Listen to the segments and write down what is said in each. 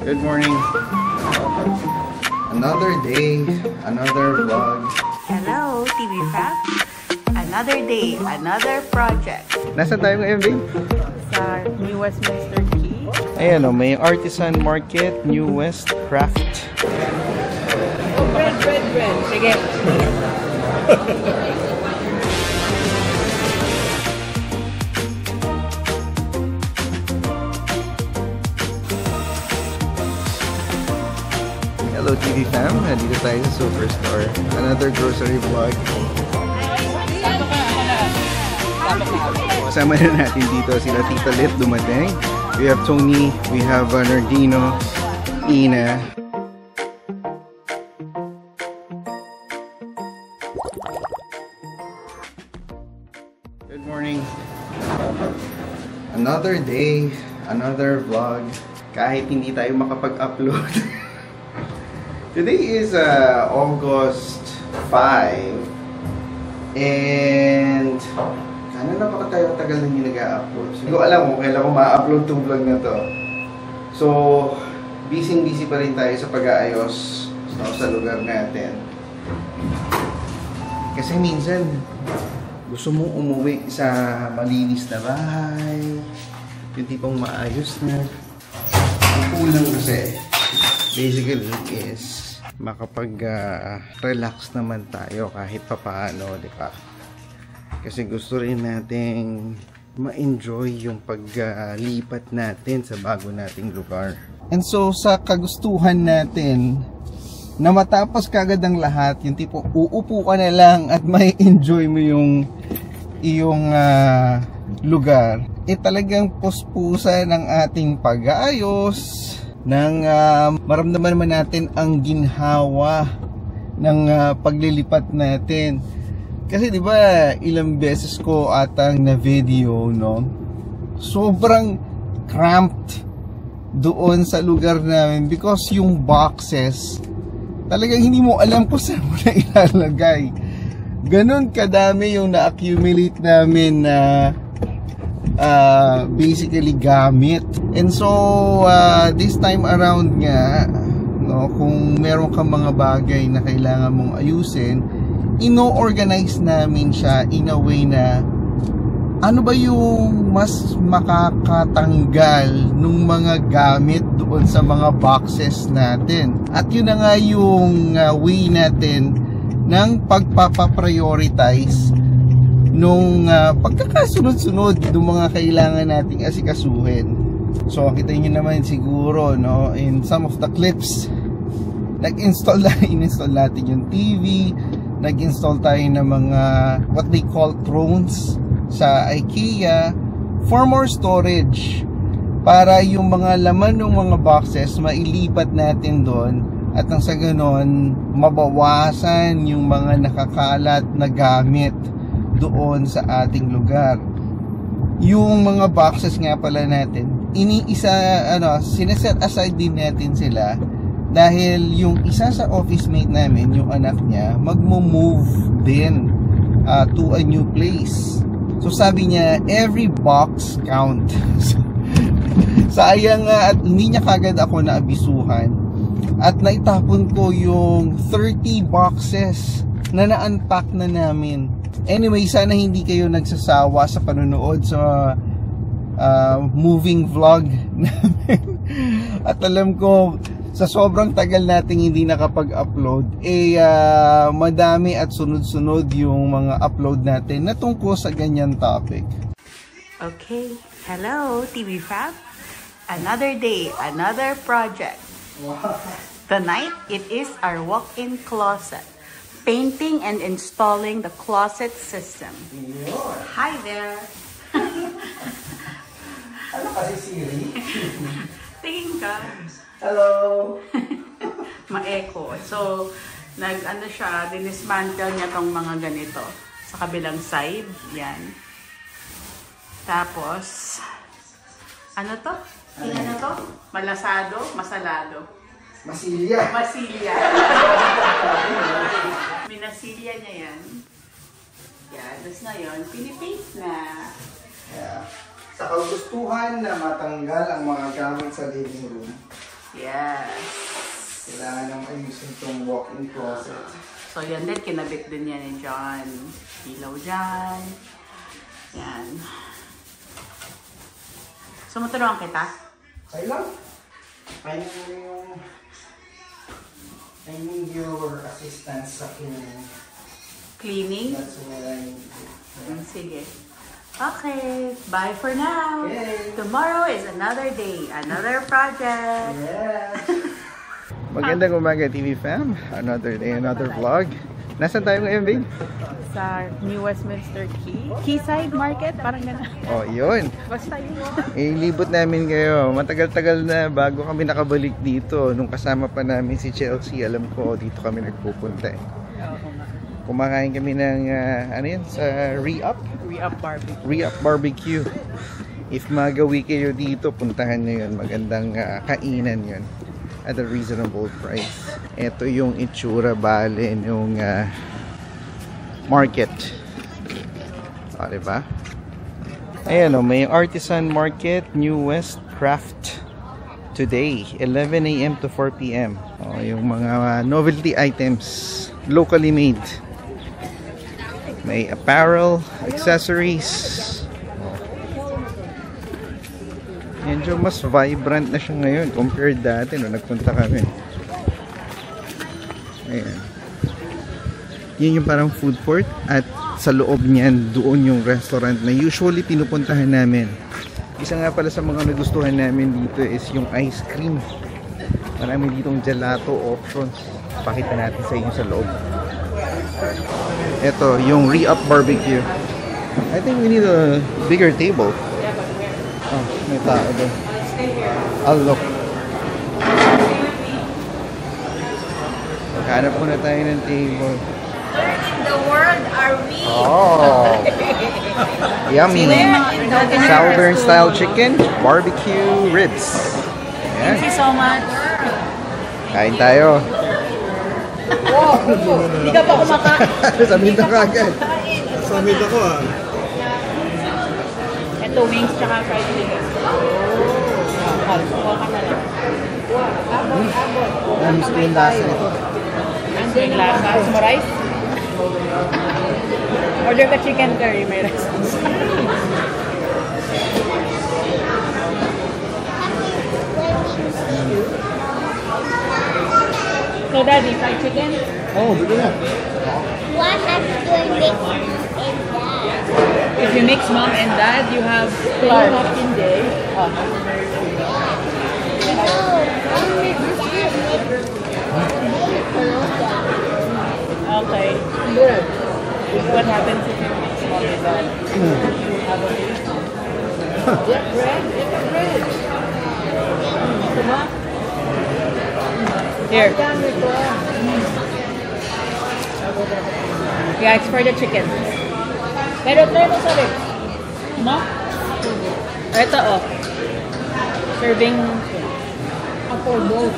Good morning. Another day, another vlog. Hello, TV Fam. Another day, another project. Nasa tayo ngayon, babe? Sa New Westminster Quay. Ayan o, may Artisan Market, New West Craft. Bread. Sige. Hello TV fam, nandito tayo sa Superstore. Another grocery vlog. Kasama na natin dito sila Tita Lit dumating. We have Tony, we have Nardino, Ina. Good morning. Another day, another vlog. Kahit hindi tayo makapag-upload. Today is August 5 and sana na baka tayo tagal na hindi nag-upload. Hindi ko alam kung kailan ko ma-upload itong vlog na to. So, busy pa rin tayo sa pag-aayos sa lugar natin. Kasi minsan, gusto mong umuwi sa malinis na bahay, yung tipong maayos na. Ang kulang kasi, basically is makapag-relax naman tayo kahit papaano, di ba? Kasi gusto rin nating ma-enjoy yung paglipat natin sa bago nating lugar. And so, sa kagustuhan natin na matapos kagad ang lahat, yung tipo uupo ka na lang at may enjoy mo yung iyong lugar, talagang puspusan ng ating pag-aayos, nang maramdaman naman natin ang ginhawa ng paglilipat natin. Kasi 'di ba, ilang beses ko atang na video, no? Sobrang cramped doon sa lugar namin because yung boxes talagang hindi mo alam kung saan mo na ilalagay. Ganon kadami yung na-accumulate namin na basically gamit. And so this time around nga, no, kung meron kang mga bagay na kailangan mong ayusin, ino-organize namin siya in a way na ano ba yung mas makakatanggal nung mga gamit doon sa mga boxes natin. At yun na nga yung way natin ng pagpapaprioritize nung pagkakasunod-sunod ng mga kailangan nating asikasuhin. So kita niyo naman siguro, no, in some of the clips, nag-install natin yung TV, nag-install tayo ng mga what they call thrones sa IKEA for more storage, para yung mga laman ng mga boxes mailipat natin doon, at nang sa ganon mabawasan yung mga nakakalat na gamit doon sa ating lugar. Yung mga boxes nga pala natin, sineset aside din natin sila dahil yung isa sa office mate namin, yung anak niya, magmo-move din to a new place. So sabi niya, every box count. Sayang nga at hindi niya kagad ako naabisuhan at naitapon ko yung 30 boxes na na-unpack na namin. Anyway, sana hindi kayo nagsasawa sa panonood sa moving vlog namin. At alam ko, sa sobrang tagal nating hindi nakapag-upload, madami at sunod-sunod yung mga upload natin na tungkol sa ganyan topic. Okay, hello TV Fam. Another day, another project. Tonight, it is our walk-in closet. Painting and installing the closet system. Hi there. Ano kasi Siri? Tingin ka. Hello. Ma-echo. So, dinismantle niya tong mga ganito sa kabilang side. Yan. Tapos, ano to? Ano to? Malasado? Masalado? Masilya. Masilya. Minasilya niya yan. Yan. Tapos ngayon, pinipaint na. Yeah. Sa kagustuhan na matanggal ang mga gamit sa living room, Yes. Kailangan nang ayusin itong walk-in closet. So, yan din. Kinabit din yan ni John. Ilaw dyan. Yan. Sumutulungan kita? I need your assistance sa Cleaning? That's what I need. Sige. Okay. Bye for now. Yay. Tomorrow is another day. Another project. Yes. Magandang umaga, TV fam. Another day, another vlog. Nasaan tayo ngayon, babe? Sa New Westminster Quayside Market, parang gano'n. Oh, yun. Basta yun. Ilibot namin kayo. Matagal-tagal na bago kami nakabalik dito. Nung kasama pa namin si Chelsea, alam ko dito kami nagpupunta. Kumakain kami ng, ano yun, sa Re-Up? Re-Up Barbecue. If magawi kayo dito, puntahan nyo yun. Magandang kainan yun. At a reasonable price. Ito yung itsura bale yung market. O, diba? Ayan o, may artisan market, New West Craft today, 11 AM to 4 PM. O, yung mga novelty items, locally made. May apparel, accessories. Medyo mas vibrant na siya ngayon compared dati nung nagpunta kami. Ayan. Yun yung parang food court at sa loob niyan doon yung restaurant na usually pinupuntahan namin. Isa nga pala sa mga nagustuhan namin dito is yung ice cream. Marami ditong gelato options. Pakita natin sa inyo sa loob. Ito yung Re-Up Barbecue. I think we need a bigger table. Oh, may tao doon. I'll look. Maghanap muna tayo ng table. Where in the world are we? Oh! Yummy! Southern style chicken, barbecue ribs. Thank you so much. Kain tayo. Hindi ka pa kumakain. Sabihin na kagad. Sabihin ako ah. Ito, wings tsaka fried chicken. Kuha ka na lang. Namiss ko yung lasa nito. Ano yung lasa? Gusto mo rice? Order ka chicken curry, may rice. So, Daddy, fried chicken? Oh, dito na. What have to do in mix and dad? If you mix mom and dad, you have Clark. Day. No, one mix dad Okay. Good. What happens if you mix mom and dad? You have a get bread? Get a bread. Here. Yeah, it's for the chicken. Pero try mo sa ribs. No? Ito oh. Serving for both.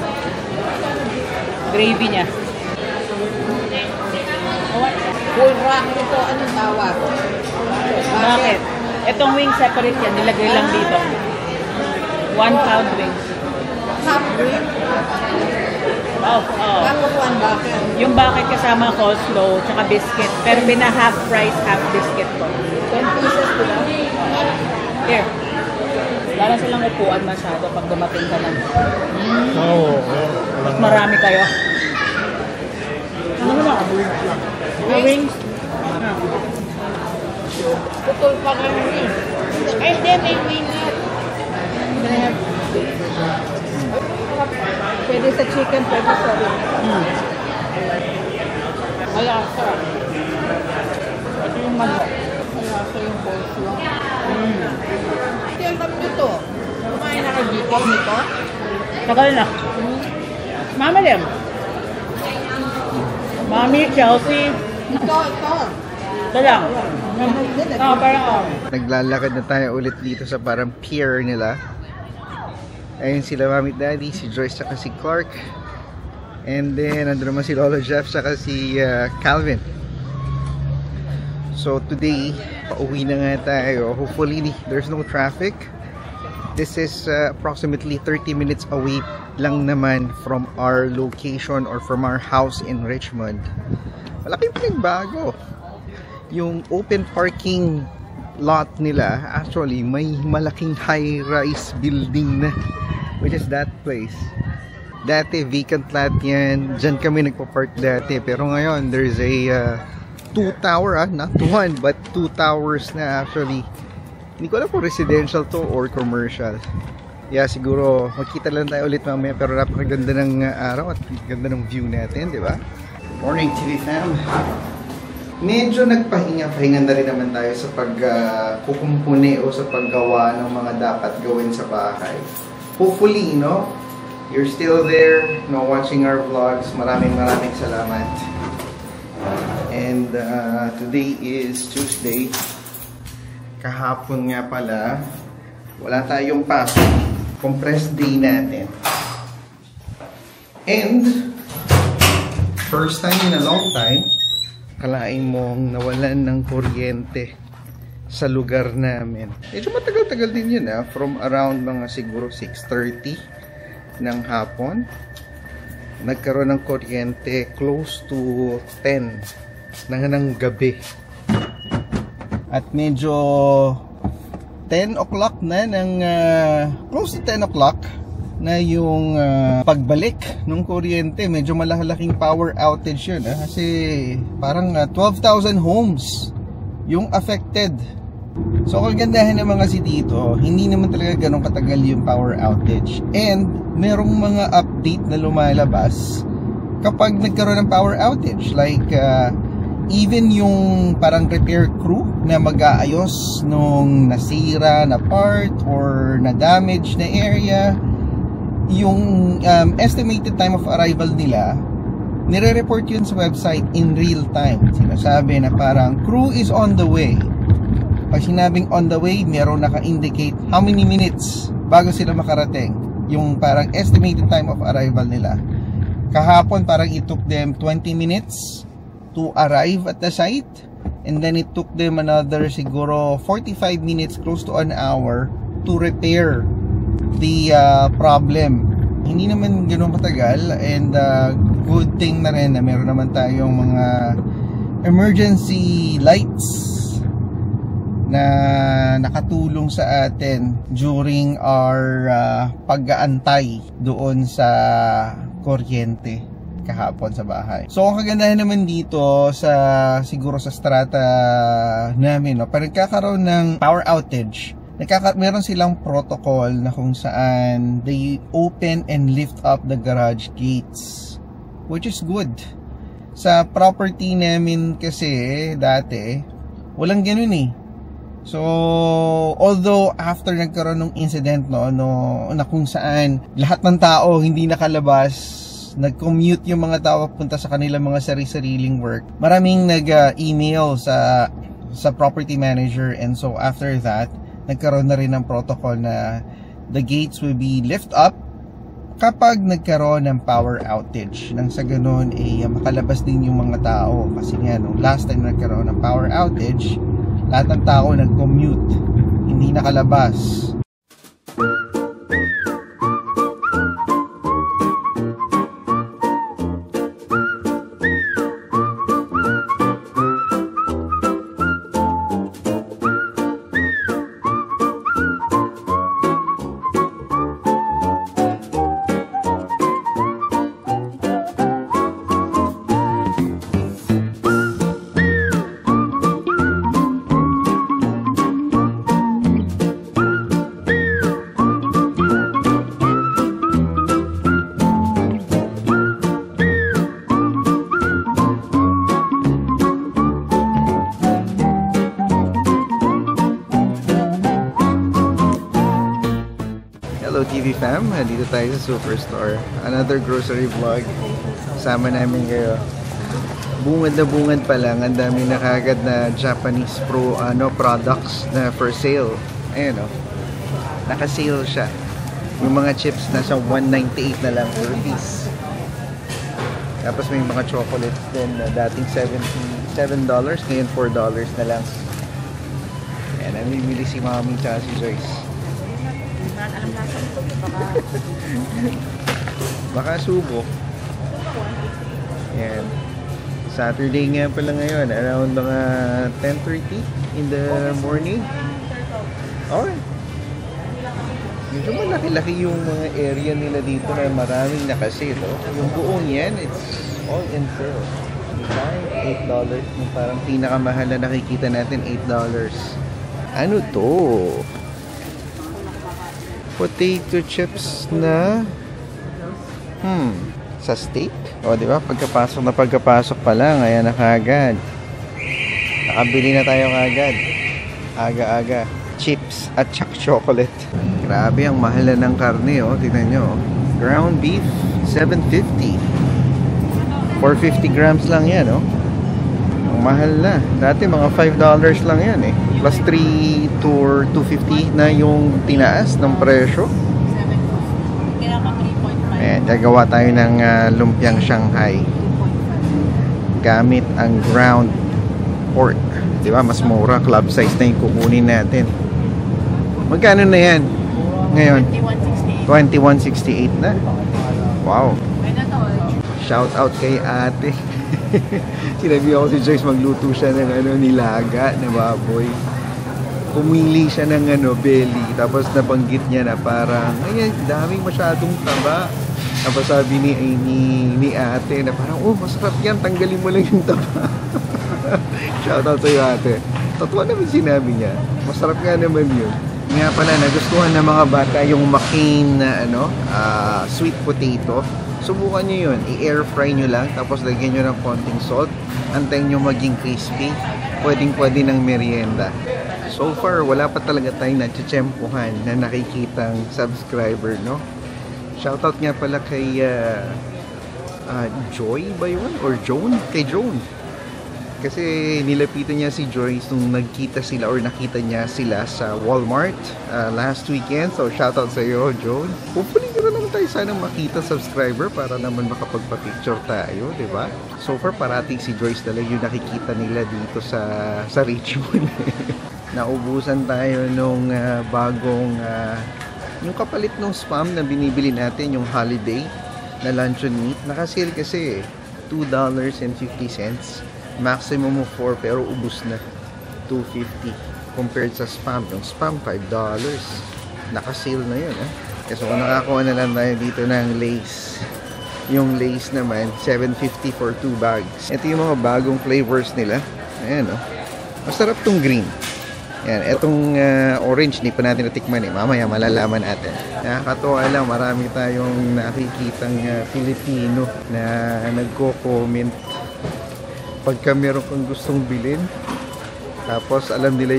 Gravy niya. Full rack ito, anong tawag? Bakit? Itong wing separate yan. Nilagay lang dito. 1 pound wings. Half wing? Oh. Tapos one bucket. Yung bucket kasama coleslaw tsaka biscuit. Pero pina-half price, half biscuit ko. 10 pieces ko lang. Here. Wala silang upuan masyado pag dumating ka na. Mas marami kayo. Ano na? Wings? Putol pa ka ng wing. Ay, hindi, may wing nga. Pwede sa chicken, pwede sa wing. Malasa. Ito yung manok. Malasa yung coleslaw. Hindi, ang kami nito. Kumain na kayo dito nito? Tagal na. Mama din. Mami, Chelsea. Ito. Ito lang. Parang Naglalakad na tayo ulit dito sa parang pier nila. Ayun sila Mami Daddy, si Joyce saka si Clark. And then nandun naman si Lolo Jeff saka si Calvin. So today, pauwi na nga tayo. Hopefully there's no traffic. This is approximately 30 minutes away lang naman from our location or from our house in Richmond. Malaking pinagbago. Yung open parking lot nila, actually may malaking high-rise building na, which is that place. Dati vacant lot yan, dyan kami nagpa-park dati, pero ngayon there's a 2 tower, not 1 but 2 towers na actually. Hindi ko alam kung residential to or commercial. Yeah, siguro magkita lang tayo ulit mamaya, pero napakaganda ng araw at ganda ng view natin, di ba? Morning TV fam. Medyo nagpahinga-pahinga na rin naman tayo sa pagkukumpuni o sa paggawa ng mga dapat gawin sa bahay. Hopefully, you're still there, watching our vlogs. Maraming salamat. And today is Tuesday. Kahapon nga pala, wala tayong pasok. Compressed day natin. And first time in a long time, kalain mong nawalan ng kuryente sa lugar namin. Medyo matagal-tagal din yun from around mga siguro 6:30 ng hapon. Nagkaroon ng kuryente close to 10 ng gabi. At medyo 10 o'clock na close to 10 o'clock na yung pagbalik ng kuryente. Medyo malalaking power outage yun kasi parang 12,000 homes yung affected. So kagandahan naman kasi dito, hindi naman talaga ganun katagal yung power outage. And merong mga update na lumalabas kapag nagkaroon ng power outage, like even yung parang repair crew na mag-aayos nung nasira na part or na damage na area, yung estimated time of arrival nila, nire-report yun sa website in real time. Sinasabi na parang crew is on the way. Pag sinabing on the way, meron naka-indicate how many minutes bago sila makarating, yung parang estimated time of arrival nila. Kahapon parang it took them 20 minutes to arrive at the site, and then it took them another siguro 45 minutes, close to an hour, to repair the problem. Hindi naman ganoon katagal, and good thing na rin na meron naman tayong mga emergency lights na nakatulong sa atin during our pag-aantay doon sa kuryente kahapon sa bahay. So ang kagandahan naman dito siguro sa strata namin, pag nagkakaroon ng power outage, meron silang protocol na kung saan they open and lift up the garage gates, which is good. Sa property namin kasi dati walang ganun So although after nagkaroon ng incident na kung saan lahat ng tao hindi nakalabas, nag-commute yung mga tao punta sa kanilang mga sari-sariling work, maraming nag-email sa property manager, and so after that nagkaroon na rin ng protocol na the gates will be lift up kapag nagkaroon ng power outage, nang sa ganun makalabas din yung mga tao. Kasi nga last time nagkaroon ng power outage, lahat ng tao nag-commute, hindi nakalabas. Hello TV fam, dito tayo sa Superstore. Another grocery vlog. Sama namin kayo. Bungad na bungad pa lang, ang dami na kagad na Japanese products na for sale. Ayan naka-sale siya. Yung mga chips nasa 198 na lang per piece. Tapos may mga chocolates din na dating $77, ngayon $4 na lang. Ayan, namimili si Mommy tsaka si Joyce. na alam lasa nito. Baka subo. Yan. Saturday nga pala ngayon, around mga 10:30 in the morning. Okay. Medyo malaki-laki yung mga area nila dito na maraming nakasil. Oh. Yung buong yan, it's all in sale. $8. Yung parang pinakamahal na nakikita natin, $8. Ano to? Potato chips na sa steak. O, di ba? Pagkapasok pa lang, ayan na kaagad. Nakabili na tayo kaagad. Aga-aga. Chips at chocolate. Grabe, ang mahal na ng karne, oh. Tignan nyo, oh. Ground beef, $7.50. 450 grams lang yan, oh. Ang mahal na. Dati mga $5 lang yan, eh. Plus 3 to $2.50 na yung tinaas ng presyo. Ayan, gagawa tayo ng lumpiang Shanghai. Gamit ang ground pork. Diba? Mas mura. Club size na yung kukunin natin. Magkano na yan? Ngayon? 21.68 na. Wow. Shout out kay ate. Sinabi ako si Joyce magluto siya ng nilaga na baboy. Pumili siya ng belly. Tapos nabanggit niya na parang, ay, daming masyadong taba. Tapos sabi ni ate na parang, oh, masarap yan. Tanggalin mo lang yung taba. Shout out sa'yo ate. Totoo naman sinabi niya. Masarap nga naman yun. Nga pala, nagustuhan ng mga bata yung McCain na sweet potato. Subukan nyo yun. I-air fry nyo lang. Tapos lagyan nyo ng konting salt. Antayin nyo maging crispy. Pwedeng-pwede ng merienda. So far, wala pa talaga tayong natsyempohan na nakikitang subscriber, no? Shoutout nga pala kay Joy ba yun? Or Joan? Kay Joan. Kasi nilapitan niya si Joyce nung nagkita sila or nakita niya sila sa Walmart last weekend. So shoutout sa iyo, Joan. Hopefully na naman tayo sana makita subscriber para naman makapagpa-picture tayo, di ba? So far parating si Joyce talaga yung nakikita nila dito sa Richmond. Naubusan tayo nung bagong yung kapalit ng spam na binibili natin, yung holiday na luncheon meat. Naka-sale kasi $2.50. Maximum of 4 pero ubus na $2.50 compared sa spam. Yung spam $5. Naka-sale na yun, kasi kung nakakuha na lang tayo dito ng Lay's, yung Lay's naman $7.50 for 2 bags. Ito yung mga bagong flavors nila. Ayan, masarap tong green. Yan, etong orange, hindi pa natin natikman, mamaya malalaman natin. Nakakatuwa lang, marami tayong nakikitang Filipino na nagko-comment pagka meron kang gustong bilhin, tapos alam nila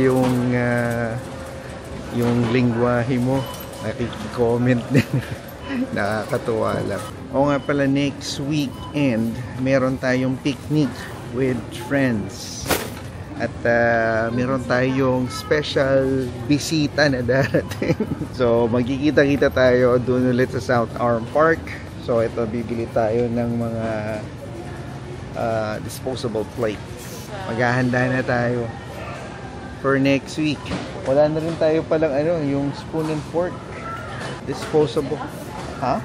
yung lingwahe mo, nakiki-comment din. Nakakatuwa lang. O nga pala, next weekend meron tayong picnic with friends at meron tayong special bisita na darating. So magkikita-kita tayo doon ulit sa South Arm Park. So ito, bibili tayo ng mga disposable plates. Maghahanda na tayo for next week. Wala na rin tayo palang yung spoon and fork. Disposable. Ha?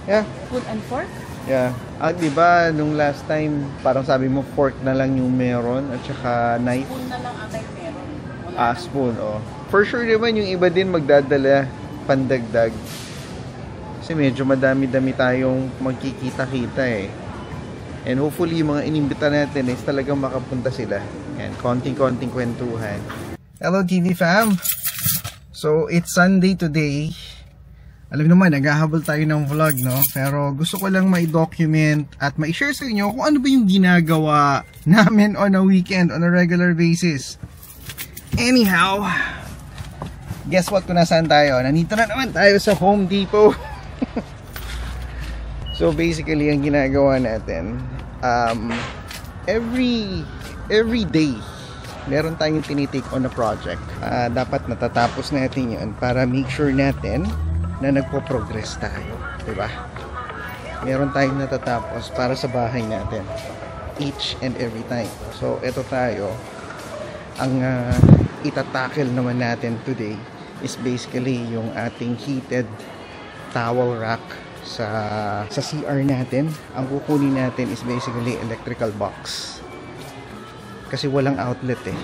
Yeah. Spoon and fork? Yeah. Diba nung last time parang sabi mo fork na lang yung meron at saka knife. Spoon na lang ang meron. Spoon, For sure naman yung iba din magdadala pandagdag. Kasi medyo madami-dami tayong magkikita-kita And hopefully yung mga inimbita natin is talagang makapunta sila. Yan, konting-konting kwentuhan. Hello TV fam! So it's Sunday today. Alam naman, naghahabol tayo ng vlog, no? Pero gusto ko lang ma-document at ma-share sa inyo kung ano ba yung ginagawa namin on a weekend, on a regular basis. Anyhow, guess what kung nasaan tayo? Nandito na naman tayo sa Home Depot. So basically, ang ginagawa natin, every day, meron tayong tinitake on a project. Dapat natatapos natin yun para make sure natin na nagpo-progress tayo. Diba? Meron tayong natatapos para sa bahay natin. Each and every time. So, eto tayo. Ang itatackle naman natin today is basically yung ating heated towel rack sa CR natin. Ang kukunin natin is basically electrical box. Kasi walang outlet eh.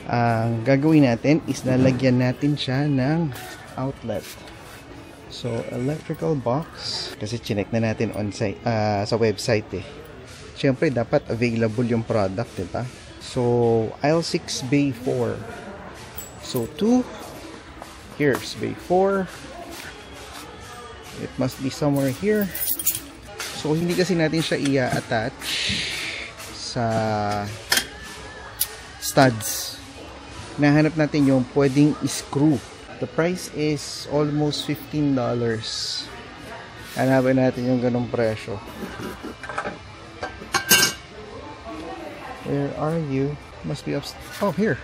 Ang gagawin natin is lalagyan natin siya ng outlet. So, electrical box. Kasi chinek na natin on site, sa website eh. Siyempre, dapat available yung product, diba? So, aisle 6, bay 4. So, 2. Here's bay 4. It must be somewhere here. So, hindi kasi natin siya i-attach sa studs. Nahanap natin yung pwedeng screw. The price is almost $15. Hanapin natin yung ganong presyo. Where are you? Must be upstairs. Oh, here.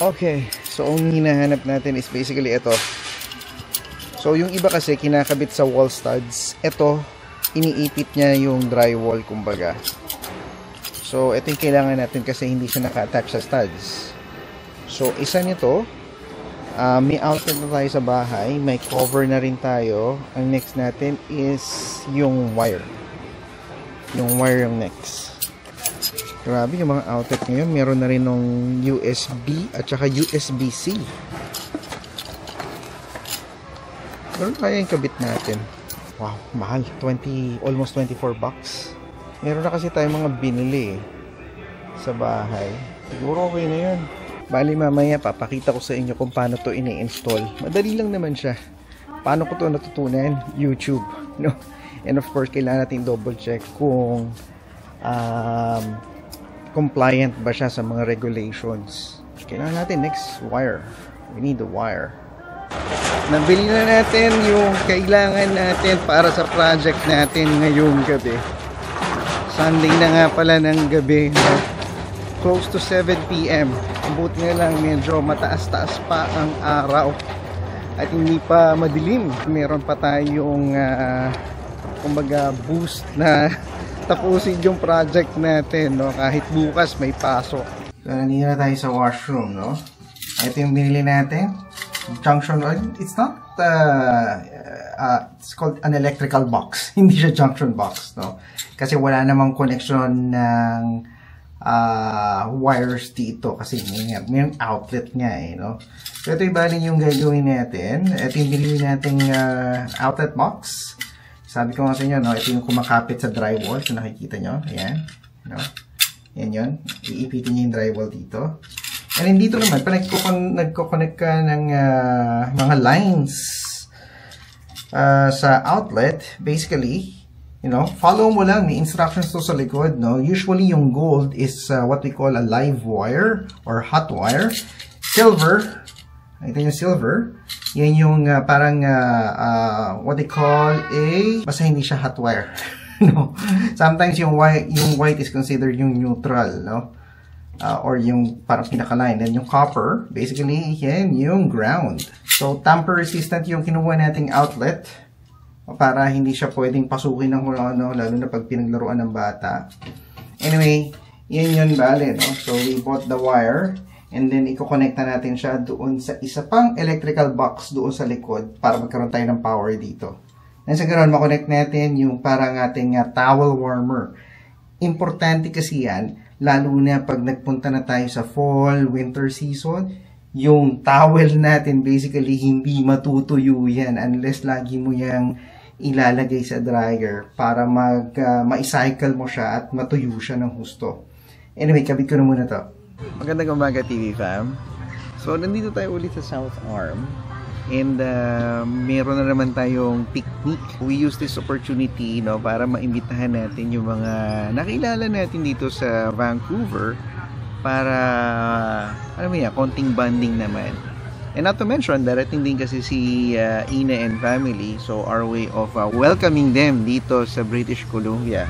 Okay. So, ang hinahanap natin is basically ito. So, yung iba kasi kinakabit sa wall studs. Ito, iniipit niya yung drywall, kumbaga. So, ito yung kailangan natin kasi hindi siya naka-attach sa studs. So, isa nito, may outlet na tayo sa bahay. May cover na rin tayo. Ang next natin is yung wire. Yung wire yung next. Grabe yung mga outlet ngayon. Meron na rin ng USB at saka USB-C. Pero kaya yung kabit natin. Wow, mahal. Almost $24. Meron na kasi tayong mga binili sa bahay. Siguro okay na yun. Bali mamaya papakita ko sa inyo kung paano to ini-install. Madali lang naman siya. Paano ko to natutunan? YouTube. No? And of course, kailangan natin double check kung compliant ba siya sa mga regulations. Kailangan natin next wire. We need the wire. Nabili na natin yung kailangan natin para sa project natin ngayong gabi. Sunday na nga pala ng gabi. No? Close to 7 PM. Buti na lang medyo mataas-taas pa ang araw. At hindi pa madilim. Meron pa tayong kumbaga boost na tapusin yung project natin, no? Kahit bukas may pasok. So, nandito na tayo sa washroom, no? Ito yung binili natin. Junction, it's not, it's called an electrical box. Hindi siya junction box, no? Kasi wala namang connection ng wires dito. Kasi may outlet nga eh, no? So, ito yung bali yung gagawin natin. Ito yung binili nating outlet box. Sabi ko nga sa inyo, no, ito yung kumakapit sa drywall. So, nakikita nyo. Ayan. No? Yan yun. Iipitin nyo yung drywall dito. And then dito naman, pag nagko-connect ka ng mga lines sa outlet, basically, you know, follow mo lang. May instructions to sa likod, no? Usually, yung gold is what we call a live wire or hot wire. Silver, ito yung silver. Yan yung parang what they call basta hindi siya hot wire. No. Sometimes yung white is considered yung neutral, no? Or yung parang pinaka-line. Then yung copper, basically yan yung ground. So tamper resistant yung kinuha nating outlet para hindi siya pwedeng pasukin ng ano, lalo na pag pinaglaruan ng bata. Anyway, yan yun bale, no? So we bought the wire. And then, i-connect na natin siya doon sa isa pang electrical box doon sa likod para magkaroon tayo ng power dito. And sa ganoon, makonect natin yung parang ating towel warmer. Importante kasi yan, lalo na pag nagpunta na tayo sa fall, winter season, yung towel natin basically hindi matutuyo yan unless lagi mo yung ilalagay sa dryer para ma-cycle mo siya at matuyo siya ng husto. Anyway, kabit ko na muna to. Magandang umaga, TV fam. So, nandito tayo ulit sa South Arm. And meron na naman tayong picnic. We use this opportunity, no, para maimbitahan natin yung mga nakilala natin dito sa Vancouver para, alam mo yan, konting bonding naman. And not to mention, darating din kasi si Ina and family. So, our way of welcoming them dito sa British Columbia.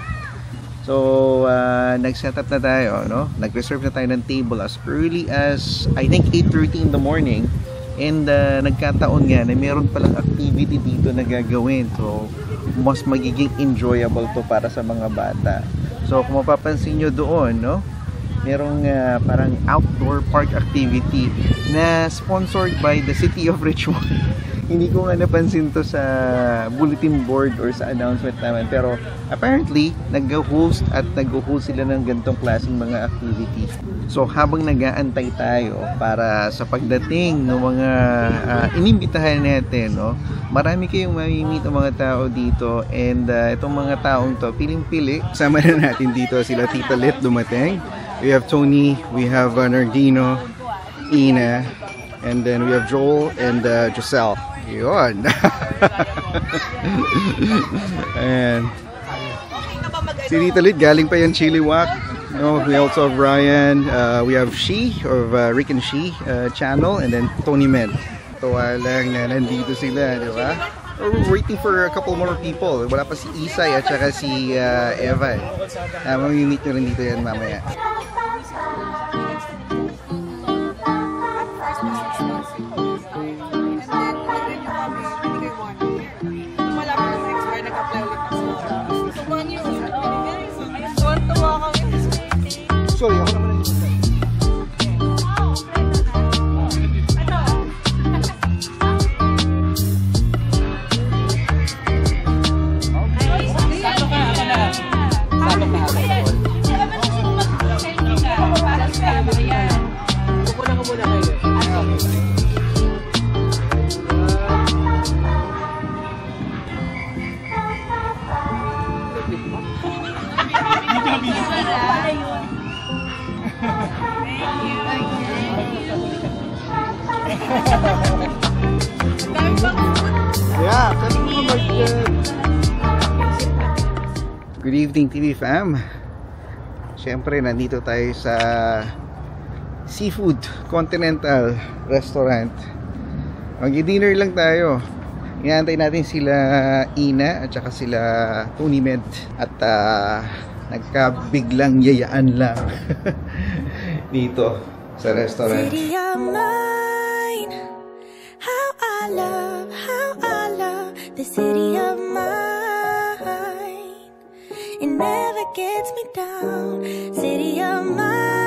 So, nag-set up na tayo, no? Nag-reserve na tayo ng table as early as, I think, 8:30 in the morning. And nagkataon nga na meron palang activity dito na gagawin. So, mas magiging enjoyable to para sa mga bata. So, kung mapapansin nyo doon, no? merong parang outdoor park activity na sponsored by the City of Richmond. Hindi ko nga napansin to sa bulletin board or sa announcement naman, pero apparently nag-host sila ng ganitong klaseng mga activities. So habang nag-aantay tayo para sa pagdating ng mga inimbitahan natin, no, marami kayong mamimit ang mga tao dito, and itong mga taong to, piling-pili, sama na natin dito sila Tita Lit dumating. We have Tony, we have Nardino, Ina, and then we have Joel and Giselle. Yun. And si Tita Lit galing pa yan Chilliwack. No, we also have Ryan, we have She of Rick and She channel, and then Tony Med. Tawa lang na nandito sila, di ba? We're waiting for a couple more people. Wala pa si Isay at saka si Evan. Mamimit nyo rin dito yan mamaya. Sorry, ako naman yung Good evening TV fam. Siyempre nandito tayo sa Seafood Continental Restaurant. Mag-dinner lang tayo. Inaantay natin sila Ina at saka sila Tony Med. At nagkabiglang yayaan lang dito sa restaurant. City of mine, how I love the city of mine. It never gets me down, city of mine.